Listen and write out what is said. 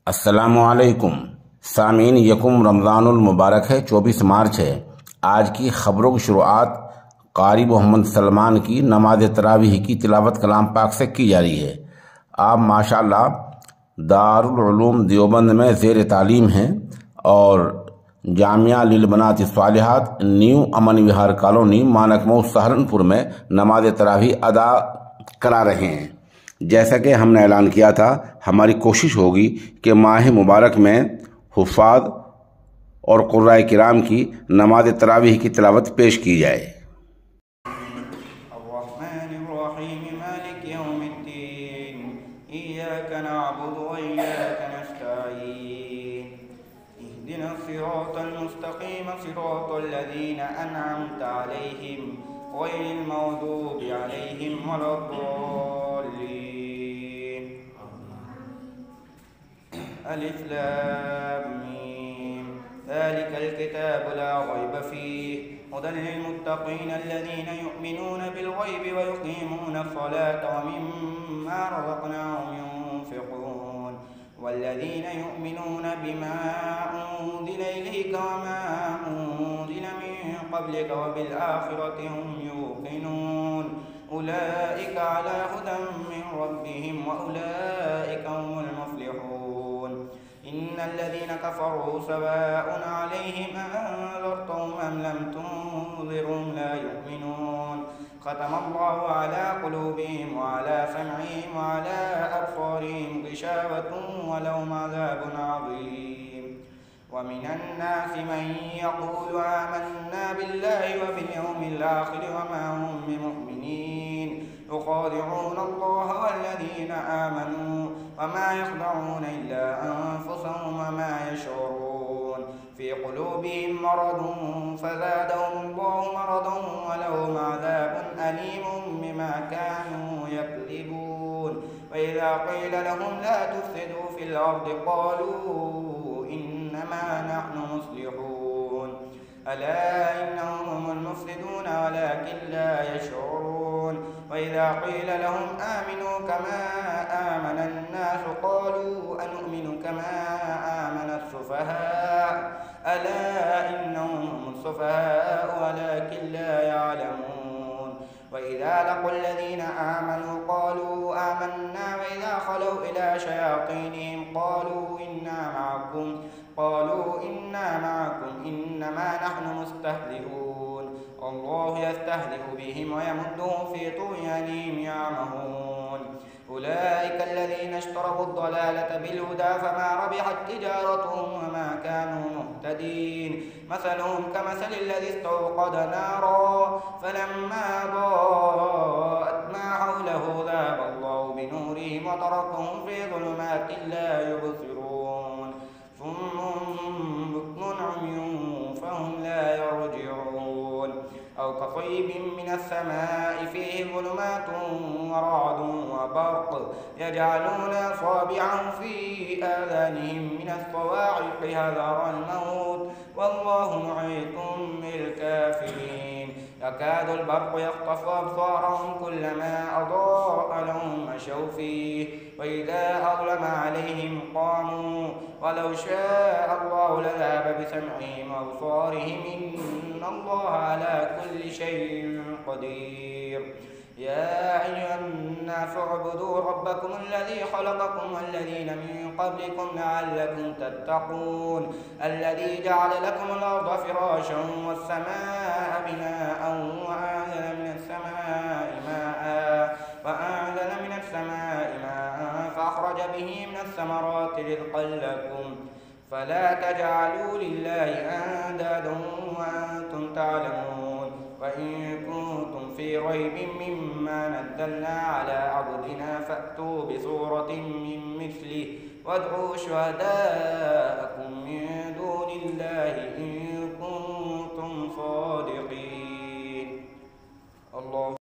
अस्सलामुअलैकुम सामीन, यकुम रमज़ानुल मुबारक है। 24 मार्च है। आज की खबरों की शुरुआत कारी मोहम्मद सलमान की नमाज तरावीह की तिलावत कलाम पाक से की जा रही है। आप माशाअल्लाह दारुल उलूम देवबंद में ज़ेर तालीम हैं और जामिया लिल बनात सालिहात न्यू अमन विहार कॉलोनी मानकमऊ सहारनपुर में नमाज तरावीह अदा करा रहे हैं। जैसा कि हमने ऐलान किया था, हमारी कोशिश होगी कि माह मुबारक में हुफ़ाज़ और क़ुर्राए किराम की नमाज तरावीह की तिलावत पेश की जाए। अलिफ लाम मीम ज़ालिकल किताबु ला रैब फ़ीहि हुदल लिल्मुत्तक़ीन अल्लज़ीना युमिनून बिल ग़ैबि व युक़ीमूना अस्सलाता व मिम्मा रज़क़नाहुम युनफ़िक़ून वल्लज़ीना युमिनून बिमा उन्ज़िला इलैका व मा उन्ज़िला मिन क़ब्लिका व बिल आख़िरति हुम युक़िनून उलाइका अला हुदन मिन रब्बिहिम व उलाइका हुमुल मुफ़्लिहून। इन्नल्लज़ीना कफ़रू सवाअन अलैहिम अअन्ज़रतहुम अम लम तुनज़िरहुम ला युमिनून ख़तमल्लाहु अला क़ुलूबिहिम व अला समइहिम व अला अबसारिहिम ग़िशावतुन व लहुम अज़ाबुन अज़ीम। वमिनन नासि मन यक़ूलु आमन्ना बिल्लाहि व बिल यौमिल आख़िर व मा हुम बिमुमिनीन युख़ादिऊन अल्लाह वल्लज़ीना आमनू व मा यख़दऊन इल्ला अन्फुसहुम व मा यशऊरून फ़ी क़ुलूबिहिम मरदुन फ़ज़ादहुमुल्लाहु मरदन व लहुम अज़ाबुन अलीमुन बिमा कानू यकज़िबून। व इज़ा क़ील लहुम ला तुफ़्सिदू फ़िल अर्दि क़ालू इन्नमा नहनु मुस्लिहून अला इन्नहुम हुमुल मुफ़्सिदून वलाकिन ला यशऊरून। व इज़ा क़ील लहुम आमिनू कमा आमन अन्नास क़ालू अनु'मिनु कमा आमन अस्सुफ़हाअ अला इन्नहुम हुमुस सुफ़हाअ वलाकिन ला यअलमून। व इज़ा लक़ुल्लज़ीना आमनू क़ालू आमन्ना व इज़ा ख़लौ इला शयातीनिहिम क़ालू इन्ना मअकुम इन्नमा नहनु मुस्तहज़िऊन अल्लाहु यस्तहज़िउ बिहिम व यमुद्दुहुम फ़ी तुग़यानिहिम यअमहून। उलाइका अल्लज़ीना इश्तरौ अद-दलालता बिल-हुदा फमा रबिहत तिजारतुहुम व मा कानू मुहतदीन। मसलुहुम कमसलि ल्लज़ी इस्तवक़दा नारन फलम्मा अज़ाअत मा हawlahu ज़हाबा अल्लाहु बिनूरिहिम व तरकहुम फ़ी ज़ुलुमातिन ला युबसिरून सुम्मुन बुक्मुन उम्युन फ़हुम ला यरजिऊन। أو كصيب من السماء فيه ظلمات ورعد وبرق يجعلون أصابعهم في آذانهم من الصواعق حذر الموت والله محيط بالكافرين. يكاد البرق يخطف أبصارهم كلما أضاء لهم مشوا فيه وإذا أظلم عليهم قاموا ولو شاء الله لذهب بسمعهم وأبصارهم إن الله على كل شيء قدير. يا أيها الناس اعبدوا ربكم الذي خلقكم والذين من قبلكم لعلكم تتقون الذي جعل لكم الأرض فراشا والسماء بناء وأنزل من السماء ماء فأخرج به من الثمرات رزقا لكم فلا تجعلوا لله أندادا وأنتم تعلمون. وإن كنتم في ريب مما نزلنا على عبدنا فأتوا بسورة من مثله وادعوا شهداءكم من دون الله إن كنتم صادقين. الله